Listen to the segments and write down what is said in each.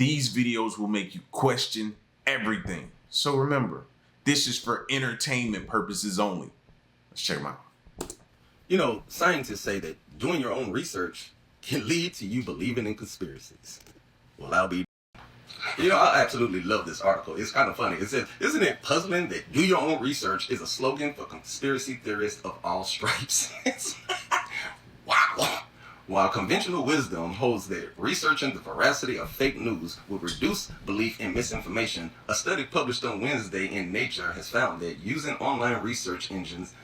These videos will make you question everything. So remember, this is for entertainment purposes only. Let's check them out. You know, scientists say that doing your own research can lead to you believing in conspiracies. Well, I'll be... You know, I absolutely love this article. It's kind of funny. It says, isn't it puzzling that do your own research is a slogan for conspiracy theorists of all stripes? Wow. While conventional wisdom holds that researching the veracity of fake news will reduce belief in misinformation, a study published on Wednesday in Nature has found that using online research engines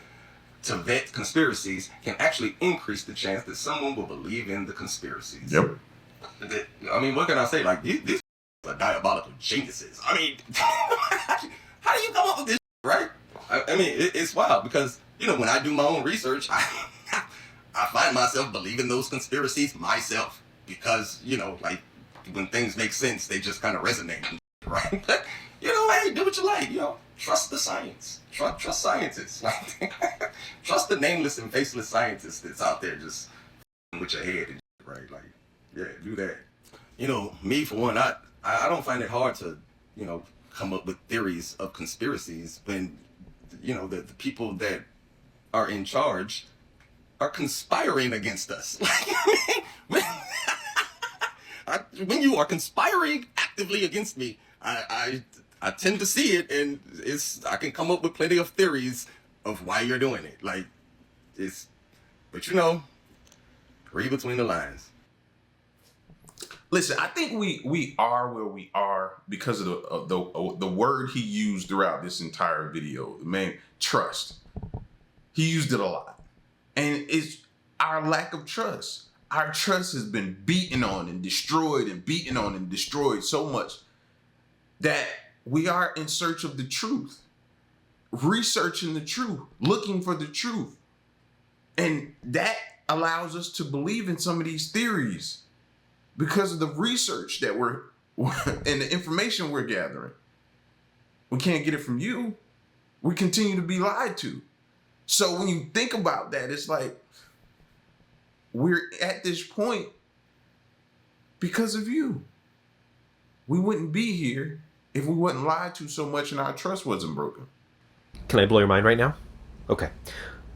to vet conspiracies can actually increase the chance that someone will believe in the conspiracies. Yep. I mean, what can I say? Like, these are diabolical geniuses. I mean, how do you come up with this, right? I mean, it's wild because, you know, when I do my own research, I find myself believing those conspiracies myself because, you know, like, when things make sense, they just kind of resonate, right? But, you know, hey, do what you like, you know. Trust the science. Trust scientists. Like, trust the nameless and faceless scientists that's out there just with your head, and right? Like, yeah, do that. You know, me for one, I don't find it hard to, you know, come up with theories of conspiracies when, you know, the people that are in charge are conspiring against us. Like, when you are conspiring actively against me, I tend to see it, and I can come up with plenty of theories of why you're doing it. Like, but you know, read between the lines. Listen, I think we are where we are because of the word he used throughout this entire video. Man, trust. He used it a lot, and it's our lack of trust. Our trust has been beaten on and destroyed and beaten on and destroyed so much that we are in search of the truth, researching the truth, looking for the truth. And that allows us to believe in some of these theories because of the research that we're and the information we're gathering. We can't get it from you. We continue to be lied to. So when you think about that, it's like we're at this point because of you. We wouldn't be here if we wasn't lied to so much and our trust wasn't broken. Can I blow your mind right now? Okay.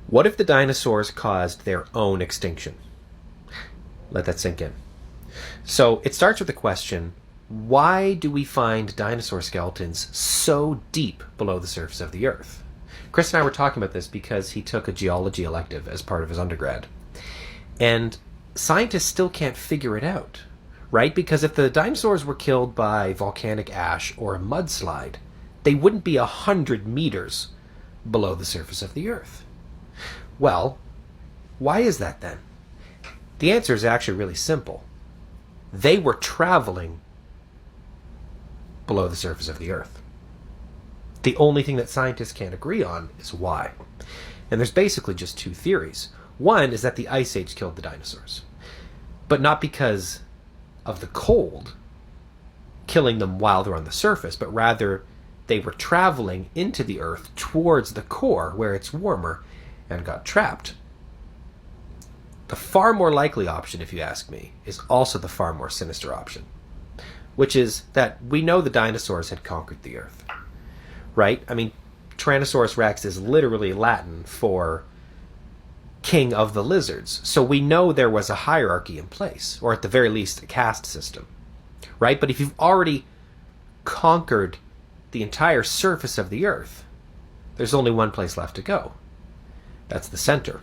What if the dinosaurs caused their own extinction? Let that sink in. So it starts with the question, why do we find dinosaur skeletons so deep below the surface of the Earth? Chris and I were talking about this because he took a geology elective as part of his undergrad. And scientists still can't figure it out. Right? Because if the dinosaurs were killed by volcanic ash or a mudslide, they wouldn't be 100 meters below the surface of the Earth. Well, why is that then? The answer is actually really simple. They were traveling below the surface of the Earth. The only thing that scientists can't agree on is why. And there's basically just two theories. One is that the Ice Age killed the dinosaurs, but not because of the cold killing them while they're on the surface, but rather they were traveling into the Earth towards the core where it's warmer and got trapped. The far more likely option, if you ask me, is also the far more sinister option, which is that we know the dinosaurs had conquered the Earth, right? I mean, Tyrannosaurus rex is literally Latin for king of the lizards. So we know there was a hierarchy in place, or at the very least a caste system, right? But if you've already conquered the entire surface of the Earth, there's only one place left to go. That's the center.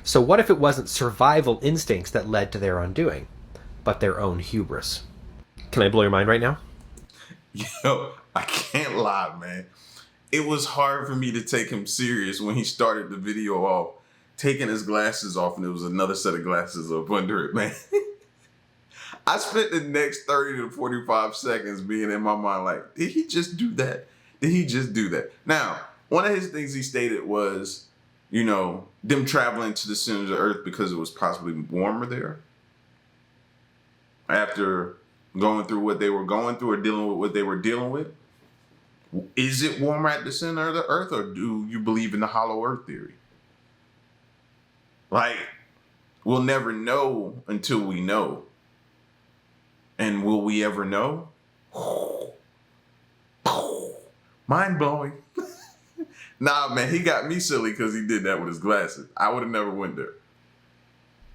So what if it wasn't survival instincts that led to their undoing, but their own hubris? Can I blow your mind right now? Yo, I can't lie, man. It was hard for me to take him serious when he started the video off taking his glasses off and there was another set of glasses up under it, man. I spent the next 30 to 45 seconds being in my mind like, did he just do that? Did he just do that? Now, one of his things he stated was, you know, them traveling to the center of the Earth because it was possibly warmer there. After going through what they were going through or dealing with what they were dealing with. Is it warmer at the center of the Earth, or do you believe in the hollow Earth theory? Like, we'll never know until we know. And will we ever know? Mind blowing. Nah, man, he got me silly because he did that with his glasses. I would have never went there.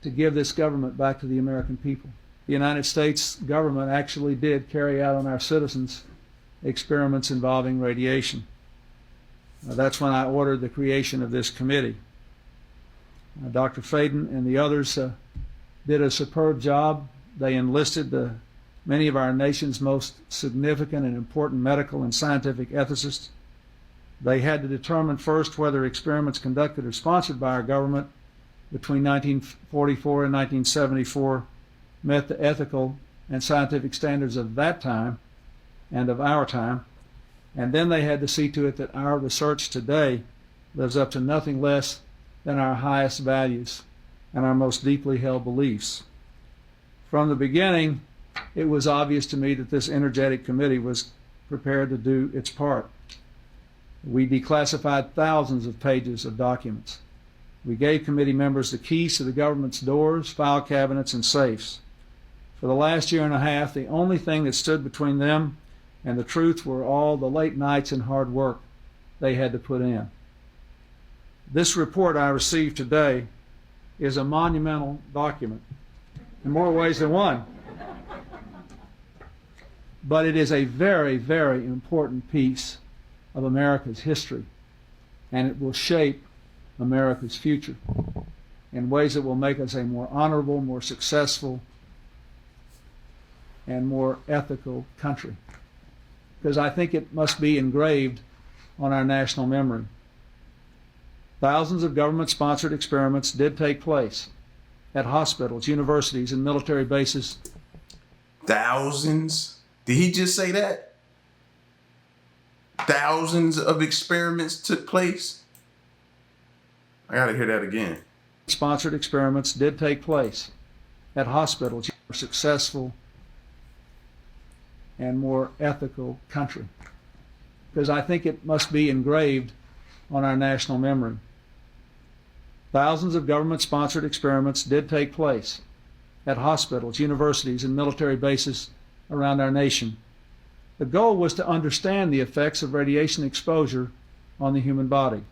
To give this government back to the American people. The United States government actually did carry out on our citizens experiments involving radiation. That's when I ordered the creation of this committee. Dr. Faden and the others did a superb job. They enlisted many of our nation's most significant and important medical and scientific ethicists. They had to determine first whether experiments conducted or sponsored by our government between 1944 and 1974 met the ethical and scientific standards of that time and of our time. And then they had to see to it that our research today lives up to nothing less than our highest values and our most deeply held beliefs. From the beginning, it was obvious to me that this energetic committee was prepared to do its part. We declassified thousands of pages of documents. We gave committee members the keys to the government's doors, file cabinets, and safes. For the last year and a half, the only thing that stood between them and the truth were all the late nights and hard work they had to put in. This report I received today is a monumental document in more ways than one. But it is a very, very important piece of America's history, and it will shape America's future in ways that will make us a more honorable, more successful, and more ethical country. Because I think it must be engraved on our national memory. Thousands of government-sponsored experiments did take place at hospitals, universities, and military bases. Thousands? Did he just say that? Thousands of experiments took place? I gotta hear that again. Sponsored experiments did take place at hospitals, more successful and more ethical country. Because I think it must be engraved on our national memory. Thousands of government-sponsored experiments did take place at hospitals, universities, and military bases around our nation. The goal was to understand the effects of radiation exposure on the human body.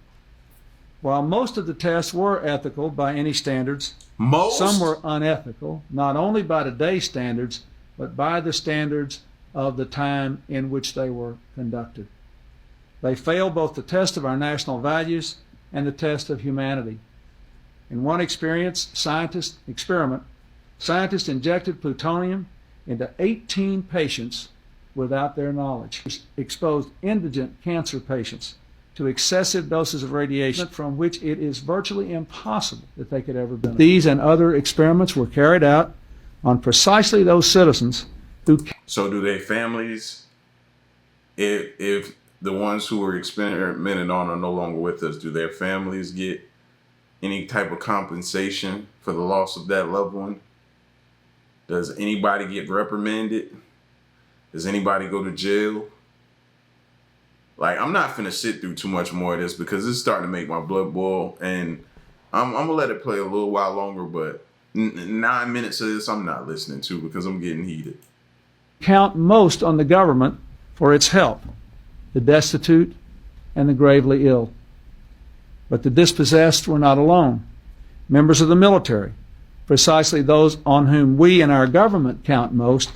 While most of the tests were ethical by any standards, some were unethical, not only by today's standards, but by the standards of the time in which they were conducted. They failed both the test of our national values and the test of humanity. In one scientist injected plutonium into 18 patients without their knowledge, exposed indigent cancer patients to excessive doses of radiation from which it is virtually impossible that they could ever benefit. These and other experiments were carried out on precisely those citizens who... So do their families, if the ones who were experimented on are no longer with us, do their families get any type of compensation for the loss of that loved one? Does anybody get reprimanded? Does anybody go to jail? Like, I'm not finna sit through too much more of this because it's starting to make my blood boil, and I'm gonna let it play a little while longer, but 9 minutes of this I'm not listening to because I'm getting heated. Count most on the government for its help, the destitute and the gravely ill. But the dispossessed were not alone. Members of the military, precisely those on whom we and our government count most,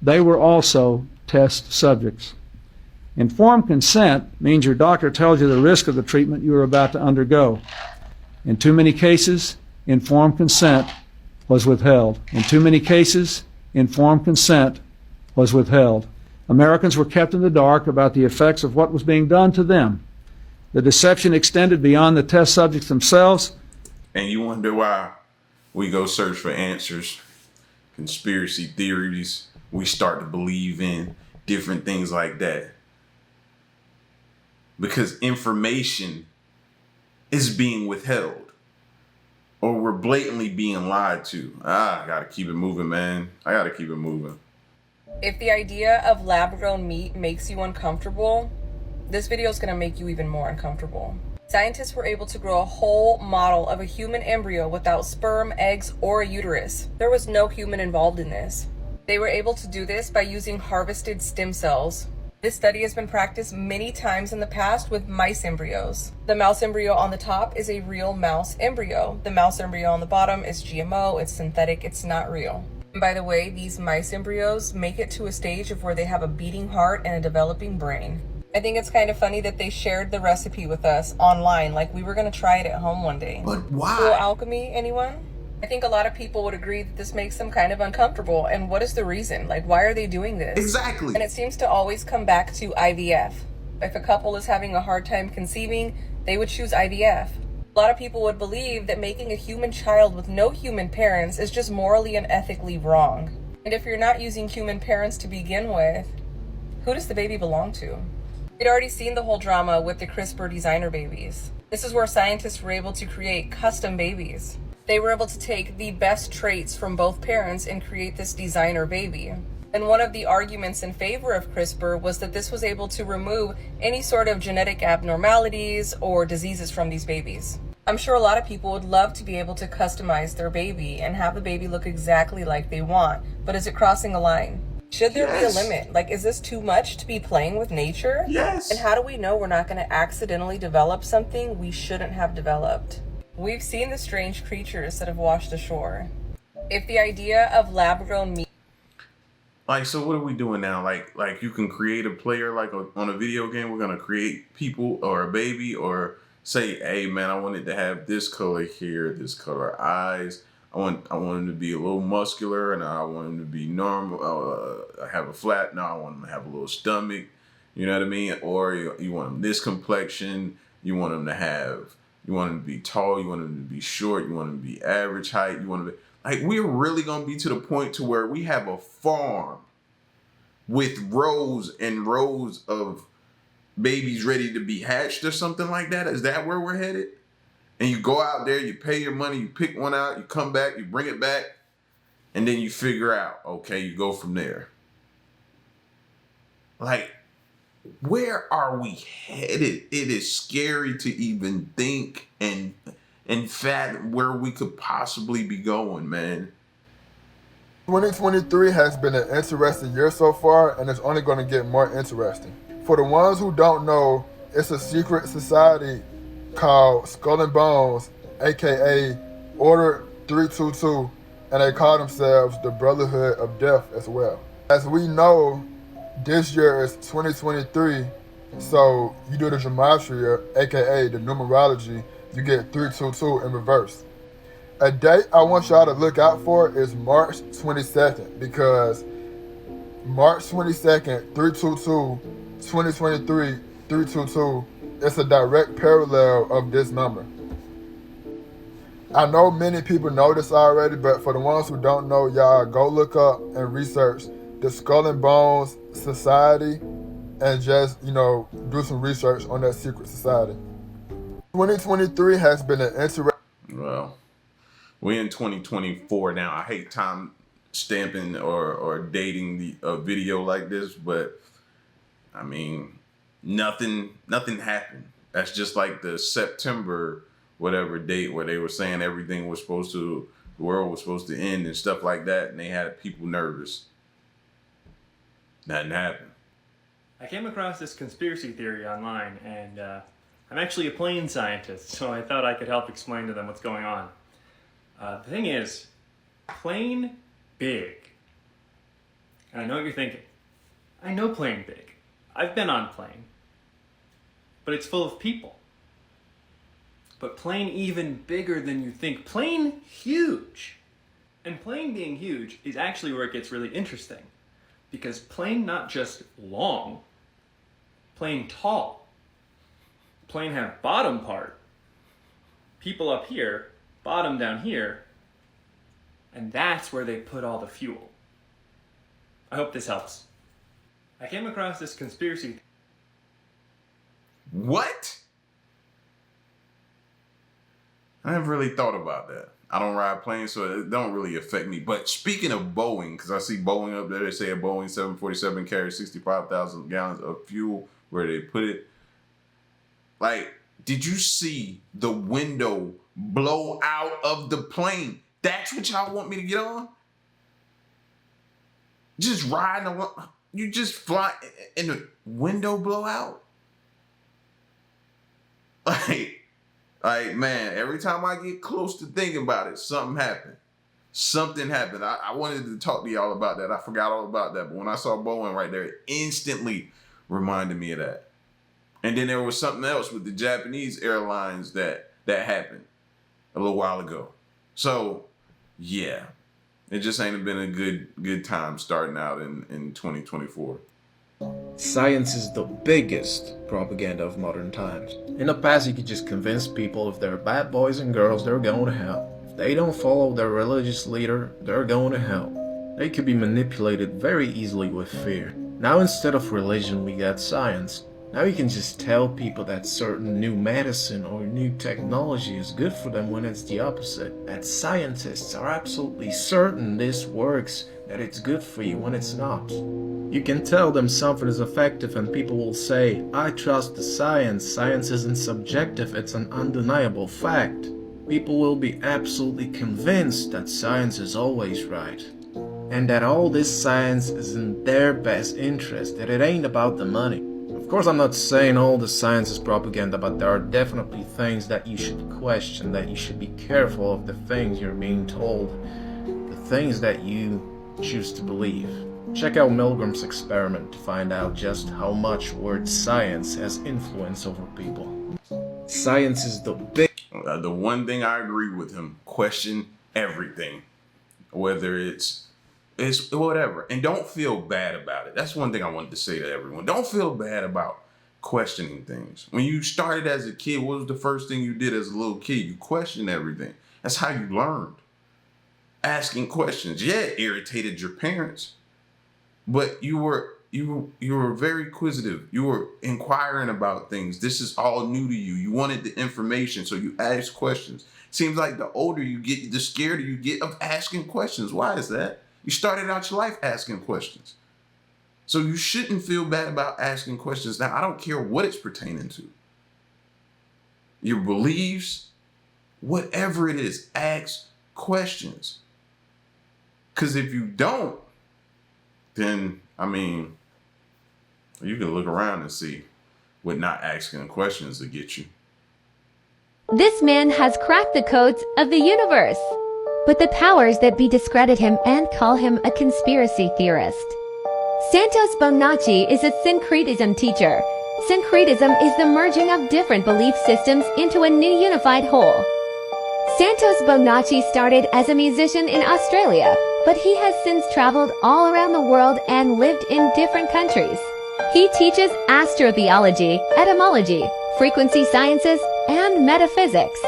they were also test subjects. Informed consent means your doctor tells you the risk of the treatment you are about to undergo. In too many cases, informed consent was withheld. In too many cases, informed consent was withheld. Americans were kept in the dark about the effects of what was being done to them. The deception extended beyond the test subjects themselves. And you wonder why we go search for answers, conspiracy theories, we start to believe in different things like that. Because information is being withheld, or we're blatantly being lied to. I gotta keep it moving, man. I gotta keep it moving. If the idea of lab-grown meat makes you uncomfortable, this video is gonna make you even more uncomfortable. Scientists were able to grow a whole model of a human embryo without sperm, eggs, or a uterus. There was no human involved in this. They were able to do this by using harvested stem cells. This study has been practiced many times in the past with mice embryos. The mouse embryo on the top is a real mouse embryo. The mouse embryo on the bottom is GMO, it's synthetic, it's not real. And by the way, these mice embryos make it to a stage of where they have a beating heart and a developing brain. I think it's kind of funny that they shared the recipe with us online, like we were going to try it at home one day. But why? Cool alchemy, anyone? I think a lot of people would agree that this makes them kind of uncomfortable. And what is the reason? Like, why are they doing this? Exactly. And it seems to always come back to IVF. If a couple is having a hard time conceiving, they would choose IVF. A lot of people would believe that making a human child with no human parents is just morally and ethically wrong. And if you're not using human parents to begin with, who does the baby belong to? We'd already seen the whole drama with the CRISPR designer babies. This is where scientists were able to create custom babies. They were able to take the best traits from both parents and create this designer baby. And one of the arguments in favor of CRISPR was that this was able to remove any sort of genetic abnormalities or diseases from these babies. I'm sure a lot of people would love to be able to customize their baby and have the baby look exactly like they want, but is it crossing a line? Should there be a limit? Like, is this too much to be playing with nature? Yes. And how do we know we're not going to accidentally develop something we shouldn't have developed? We've seen the strange creatures that have washed ashore. If the idea of lab-grown meat... Like, so what are we doing now? Like you can create a player like on a video game. We're going to create people or a baby, or say, hey, man, I wanted to have this color hair, this color eyes. I want him to be a little muscular, and I want him to be normal. I have a flat. No, I want him to have a little stomach. You know what I mean? Or you want him this complexion. You want him to be tall. You want him to be short. You want him to be average height. You want him to be, like, we're really gonna be to the point to where we have a farm with rows and rows of babies ready to be hatched or something like that. Is that where we're headed? And you go out there, you pay your money, you pick one out, you come back, you bring it back, and then you figure out, okay, you go from there. Like, where are we headed? It is scary to even think and fathom where we could possibly be going, man. 2023 has been an interesting year so far, and it's only going to get more interesting. For the ones who don't know, it's a secret society called Skull and Bones, aka Order 322, and they call themselves the Brotherhood of Death as well. As we know, this year is 2023, so you do the gematria, aka the numerology, you get 322 in reverse. A date I want y'all to look out for is March 22nd, because March 22nd, 322, 2023, 322, it's a direct parallel of this number. I know many people know this already, but for the ones who don't know, y'all go look up and research the Skull and Bones Society and just, do some research on that secret society. 2023 has been an interesting... Well, we're in 2024 now. I hate time stamping or dating a video like this, but I mean, nothing happened. That's just like the September whatever date where they were saying the world was supposed to end and stuff like that, and they had people nervous. Nothing happened. I came across this conspiracy theory online, and I'm actually a plane scientist, so I thought I could help explain to them what's going on. The thing is, plane big. And I know what you're thinking. I know plane big. I've been on plane. But it's full of people. But plane even bigger than you think. Plane huge. And plane being huge is actually where it gets really interesting. Because plane not just long, plane tall. Plane have bottom part. People up here, bottom down here. And that's where they put all the fuel. I hope this helps. I came across this conspiracy. What? I never really thought about that. I don't ride planes, so it don't really affect me. But speaking of Boeing, because I see Boeing up there, they say a Boeing 747 carries 65,000 gallons of fuel. Where they put it? Like, did you see the window blow out of the plane? That's what y'all want me to get on? Just riding along, you just fly in the window blowout. Like man, every time I get close to thinking about it, something happened. Something happened. I wanted to talk to y'all about that. I forgot all about that. But when I saw Boeing right there, it instantly reminded me of that. And then there was something else with the Japanese airlines that happened a little while ago. So, yeah, it just ain't been a good time starting out in 2024. Science is the biggest propaganda of modern times. In the past, you could just convince people if they're bad boys and girls, they're going to hell. If they don't follow their religious leader, they're going to hell. They could be manipulated very easily with fear. Now instead of religion, we got science. Now you can just tell people that certain new medicine or new technology is good for them when it's the opposite. That scientists are absolutely certain this works, that it's good for you when it's not. You can tell them something is effective and people will say, I trust the science. Science isn't subjective, it's an undeniable fact. People will be absolutely convinced that science is always right. And that all this science is in their best interest, that it ain't about the money. Of course, I'm not saying all the science is propaganda, but there are definitely things that you should question, that you should be careful of the things you're being told, the things that you choose to believe. Check out Milgram's experiment to find out just how much word science has influence over people. Science is the The one thing I agree with him, question everything, whether it's whatever, and don't feel bad about it. That's one thing I wanted to say to everyone. Don't feel bad about questioning things. When you started as a kid, what was the first thing you did as a little kid? You questioned everything. That's how you learned. Asking questions. Yeah, it irritated your parents, but you were very inquisitive. You were inquiring about things. This is all new to you. You wanted the information, so you asked questions. Seems like the older you get, the scarier you get of asking questions. Why is that? You started out your life asking questions. So you shouldn't feel bad about asking questions. Now, I don't care what it's pertaining to. Your beliefs, whatever it is, ask questions. Because if you don't, then, I mean, you can look around and see what not asking questions will get you. This man has cracked the codes of the universe. But the powers that be discredit him and call him a conspiracy theorist. Santos Bonacci is a syncretism teacher. Syncretism is the merging of different belief systems into a new unified whole. Santos Bonacci started as a musician in Australia, but he has since traveled all around the world and lived in different countries. He teaches astrobiology, etymology, frequency sciences, and metaphysics.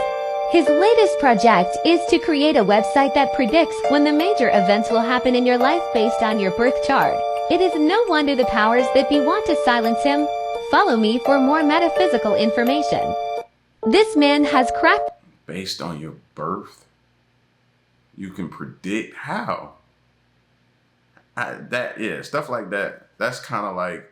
His latest project is to create a website that predicts when the major events will happen in your life based on your birth chart. It is no wonder the powers that be want to silence him. Follow me for more metaphysical information. This man has cracked... Based on your birth? You can predict how? Stuff like that. That's kind of like...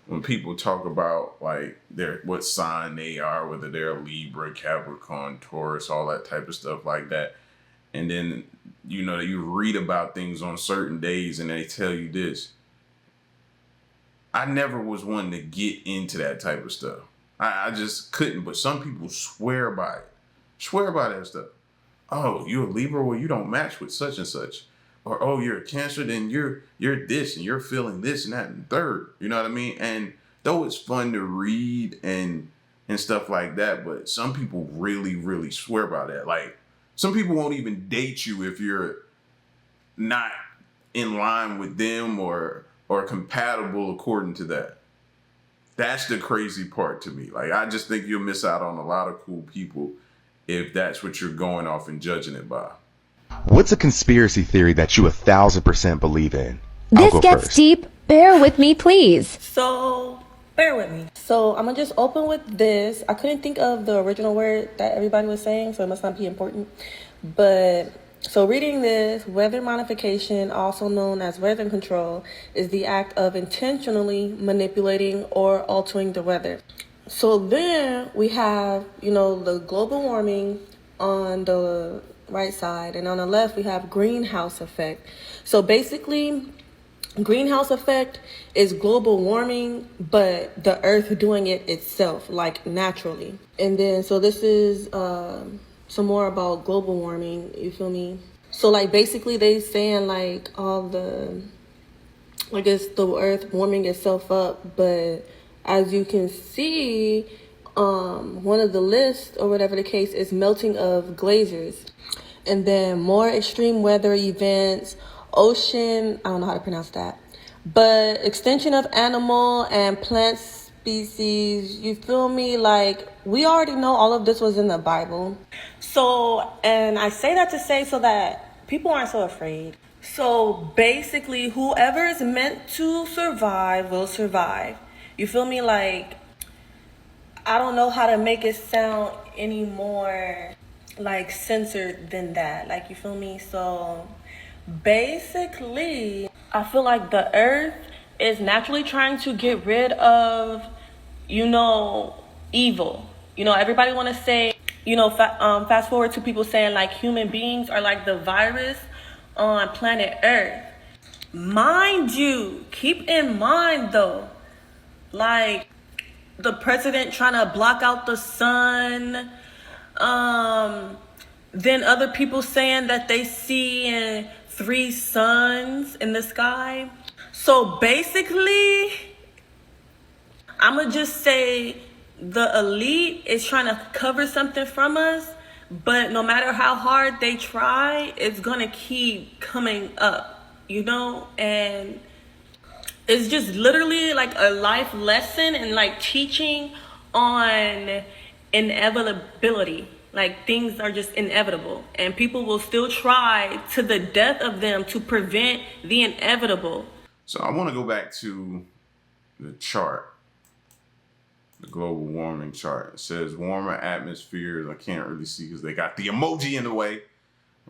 when people talk about like what sign they are, whether they're Libra, Capricorn, Taurus, all that type of stuff like that. And then, you read about things on certain days and they tell you this. I never was one to get into that type of stuff. I just couldn't, but some people swear by it. Swear by that stuff. Oh, you're a Libra, well, you don't match with such and such. Or, oh, you're a Cancer, then you're this, and you're feeling this and that and third. You know what I mean? And though it's fun to read and stuff like that, but some people really, really swear by that. Like, some people won't even date you if you're not in line with them or compatible according to that. That's the crazy part to me. Like, I just think you'll miss out on a lot of cool people if that's what you're going off and judging it by. What's a conspiracy theory that you 1000% believe in? This gets first. Deep. Bear with me, please. So, bear with me. So, I'm going to just open with this. I couldn't think of the original word that everybody was saying, so it must not be important. But, so reading this, weather modification, also known as weather control, is the act of intentionally manipulating or altering the weather. So then we have, the global warming on the right side, and on the left we have greenhouse effect. So basically, greenhouse effect is global warming, but the earth doing it itself, like naturally. And then, so this is some more about global warming, you feel me? So like basically they saying like all the, I guess the earth warming itself up, but as you can see, one of the lists or whatever the case is melting of glaciers. And then more extreme weather events, ocean, I don't know how to pronounce that, but extinction of animal and plant species, you feel me? Like, we already know all of this was in the Bible. So, and I say that to say so that people aren't so afraid. So basically, whoever is meant to survive will survive. You feel me? Like, I don't know how to make it sound any more like censored than that. Like, you feel me? So basically, I feel like the earth is naturally trying to get rid of, you know, evil. You know, everybody want to say, you know, fast forward to people saying like human beings are like the virus on planet Earth. Mind you, keep in mind though, like the president trying to block out the sun, then other people saying that they see 3 suns in the sky. So basically, I'ma just say the elite is trying to cover something from us, but no matter how hard they try, it's gonna keep coming up, you know? And it's just literally like a life lesson and like teaching on inevitability. Like, things are just inevitable, and people will still try to the death of them to prevent the inevitable. So I want to go back to the chart, the global warming chart. It says warmer atmospheres. I can't really see because they got the emoji in the way.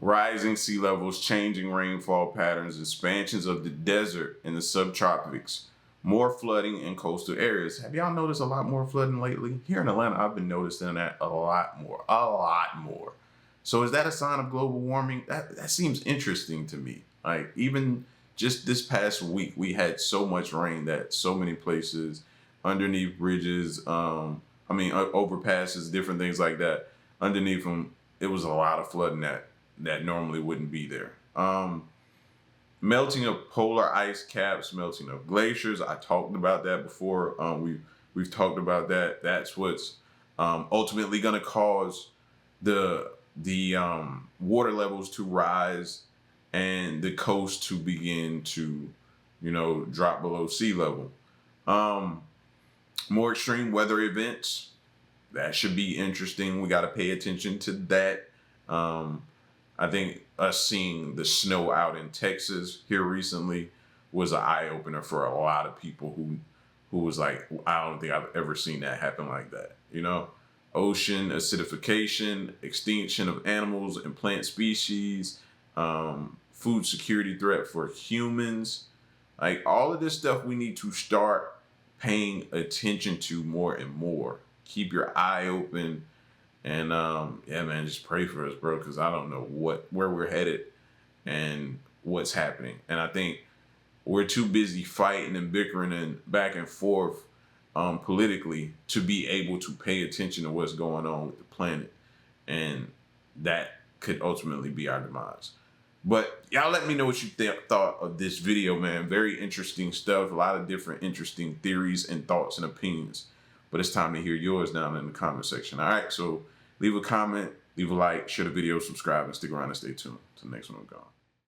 Rising sea levels, changing rainfall patterns, expansions of the desert in the subtropics, more flooding in coastal areas. Have y'all noticed a lot more flooding lately? Here in Atlanta, I've been noticing that a lot more. So is that a sign of global warming? That seems interesting to me. Like, even just this past week, we had so much rain that so many places, underneath bridges, overpasses, different things like that, underneath them, it was a lot of flooding that normally wouldn't be there. Melting of polar ice caps, melting of glaciers. I talked about that before. We've talked about that. That's what's ultimately going to cause the water levels to rise and the coast to begin to, drop below sea level. More extreme weather events. That should be interesting. We got to pay attention to that. I think us seeing the snow out in Texas here recently was an eye-opener for a lot of people who was like, I don't think I've ever seen that happen like that. Ocean acidification, extinction of animals and plant species, food security threat for humans. Like, all of this stuff we need to start paying attention to more and more. Keep your eye open. And yeah, man, just pray for us, bro, because I don't know where we're headed and what's happening. And I think we're too busy fighting and bickering and back and forth politically to be able to pay attention to what's going on with the planet. And that could ultimately be our demise. But y'all let me know what you thought of this video, man. Very interesting stuff. A lot of different interesting theories and thoughts and opinions. But it's time to hear yours down in the comment section. All right, so leave a comment, leave a like, share the video, subscribe, and stick around and stay tuned. Till the next one, I'm gone.